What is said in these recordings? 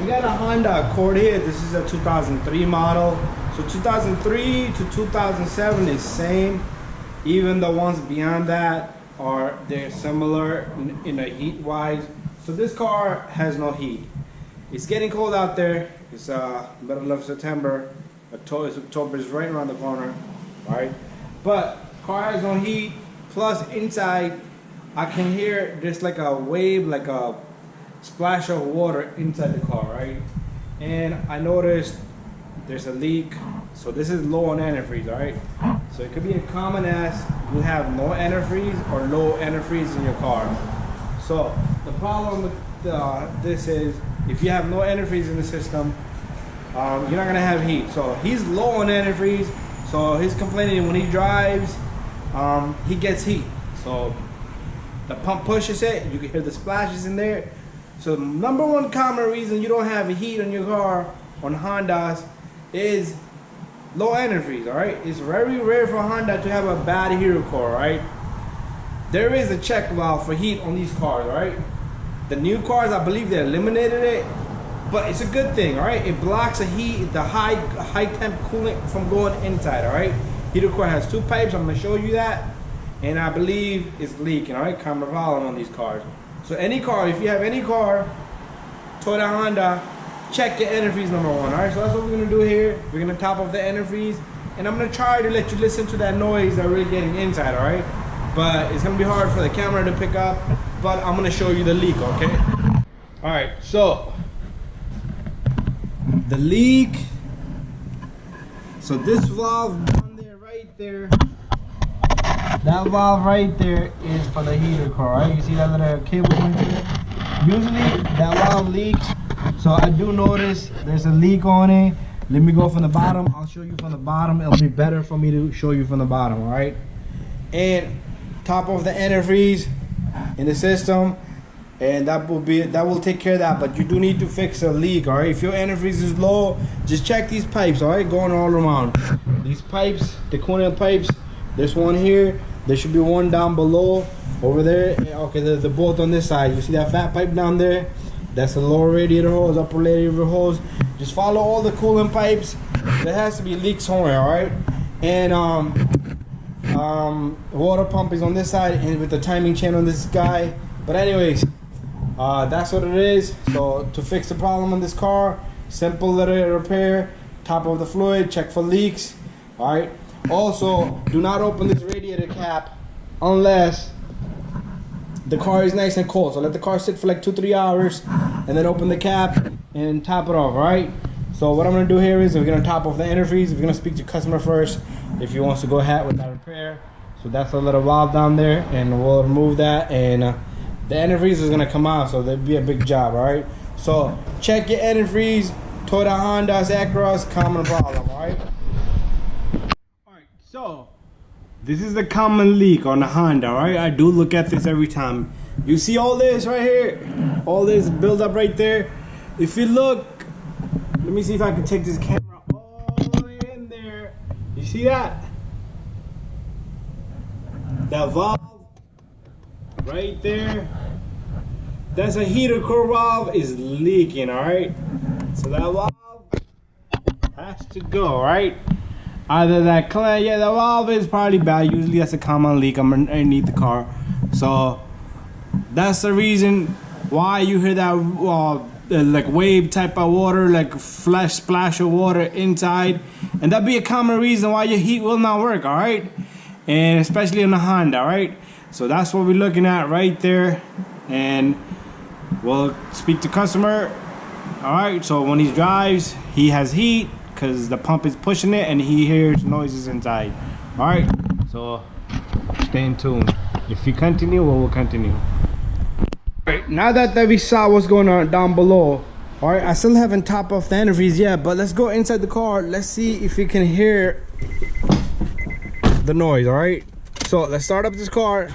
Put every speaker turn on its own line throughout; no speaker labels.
we got a Honda Accord here. This is a 2003 model. So 2003 to 2007 is same. Even the ones beyond that they're similar in a heat wise. So this car has no heat. It's getting cold out there. It's middle of September. October is right around the corner, right? But car has no heat. Plus inside, I can hear there's like a wave, like a splash of water inside the car, right? And I noticed there's a leak. So this is low on antifreeze, all right? So it could be a common as you have no antifreeze or low antifreeze in your car. So the problem with this is if you have no antifreeze in the system, you're not gonna have heat. So he's low on antifreeze, so he's complaining when he drives, he gets heat. So the pump pushes it, you can hear the splashes in there. So number one common reason you don't have heat on your car on Hondas is low antifreeze, all right? It's very rare for Honda to have a bad heater core, right? There is a check valve for heat on these cars, all right? The new cars, I believe they eliminated it, but it's a good thing, all right? It blocks the heat, the high temp coolant from going inside, all right? Heater core has two pipes, I'm gonna show you that, and I believe it's leaking, all right? Common problem on these cars. So any car, if you have any car, Toyota, Honda, check your antifreeze number one, all right? So that's what we're gonna do here. We're gonna top off the antifreeze, and I'm gonna try to let you listen to that noise that we're getting inside, all right? But it's gonna be hard for the camera to pick up, but I'm gonna show you the leak, okay? All right, so the leak, so this valve down there, right there, that valve right there is for the heater core, right? You see that little cable in there? Usually that valve leaks, so I do notice there's a leak on it. Let me go from the bottom. I'll show you from the bottom. It'll be better for me to show you from the bottom, all right? And top of the antifreeze in the system, and that will take care of that. But you do need to fix a leak, all right? If your antifreeze is low, just check these pipes, all right? Going all around. These pipes, the coolant pipes, there's one here. There should be one down below over there. Okay, there's the bolt on this side. You see that fat pipe down there? That's the lower radiator hose, upper radiator hose. Just follow all the coolant pipes. There has to be a leak somewhere, all right? And water pump is on this side, and with the timing chain on this guy. But anyways, that's what it is. So to fix the problem on this car, simple little repair. Top of the fluid, check for leaks, all right? Also, do not open this radiator cap unless the car is nice and cold. So let the car sit for like 2-3 hours and then open the cap and top it off, right? So what I'm gonna do here is we're gonna top off the antifreeze. We're gonna speak to customer first if he wants to go ahead with that repair. So that's a little valve down there, and we'll remove that, and the antifreeze is gonna come out, so there'll be a big job, all right? So check your antifreeze, Toyota, Hondas, Acuras, common problem, all right? So, this is the common leak on the Honda, right? I do look at this every time. You see all this right here? All this build up right there? If you look, let me see if I can take this camera all the way in there. You see that? That valve right there, that's a heater core valve is leaking, all right? So that valve has to go, right? Either that clamp, yeah, the valve is probably bad. Usually that's a common leak underneath the car. So that's the reason why you hear that like wave type of water, like flash splash of water inside. And that'd be a common reason why your heat will not work, all right? And especially in the Honda, all right? So that's what we're looking at right there. And we'll speak to customer, all right? So when he drives, he has heat, because the pump is pushing it and he hears noises inside. All right, so stay in tune. If you continue, we'll continue. All right, now that we saw what's going on down below, all right, I still haven't topped off the antifreeze yet, but let's go inside the car. Let's see if we can hear the noise, all right? So let's start up this car.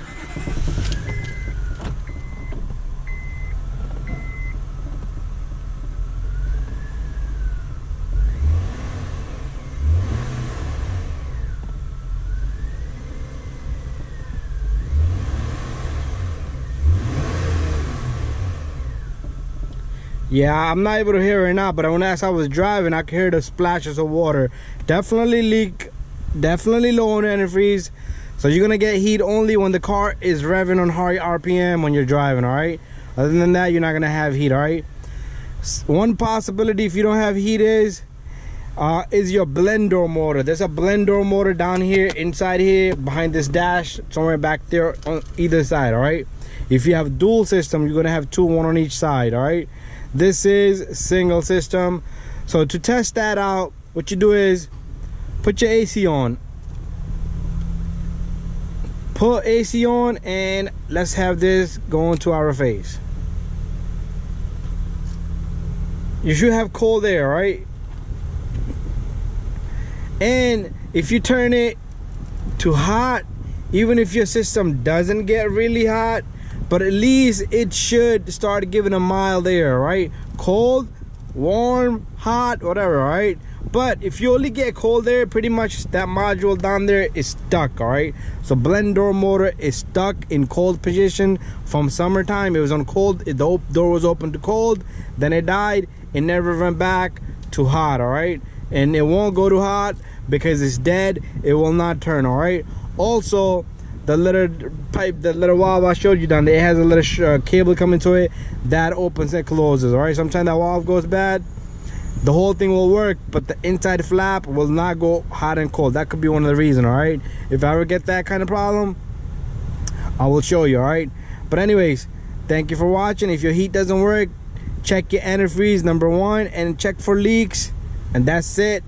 Yeah, I'm not able to hear it now, but as I was driving, I could hear the splashes of water. Definitely leak, definitely low on antifreeze. So you're gonna get heat only when the car is revving on high RPM when you're driving, all right? Other than that, you're not gonna have heat, all right? One possibility if you don't have heat is your blend door motor. There's a blend door motor down here, inside here, behind this dash, somewhere back there on either side, all right? If you have dual system, you're gonna have two, one on each side, all right? This is single system. So to test that out, what you do is put your AC on. Put AC on and let's have this go into our face. You should have cold air, right? And if you turn it to hot, even if your system doesn't get really hot, but at least it should start giving a mild air, right? Cold, warm, hot, whatever, right? But if you only get cold air, pretty much that module down there is stuck, all right? So blend door motor is stuck in cold position from summertime. It was on cold, the door was open to cold, then it died, it never went back to hot, all right? And it won't go to hot because it's dead, it will not turn, all right? Also, the little pipe, the little valve I showed you down there, it has a little cable coming to it that opens and closes, all right? Sometimes that valve goes bad, the whole thing will work, but the inside flap will not go hot and cold. That could be one of the reasons, all right? If I ever get that kind of problem, I will show you, all right? But anyways, thank you for watching. If your heat doesn't work, check your antifreeze, number one, and check for leaks, and that's it.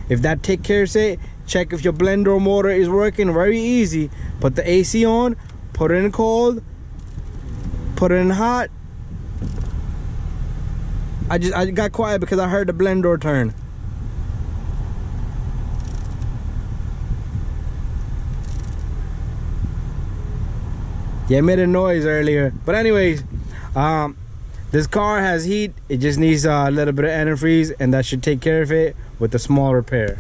If that takes care of it, check if your blend door motor is working. Very easy. Put the AC on, put it in cold, put it in hot. I got quiet because I heard the blend door turn. Yeah, it made a noise earlier. But anyways, this car has heat. It just needs a little bit of antifreeze, and that should take care of it with a small repair.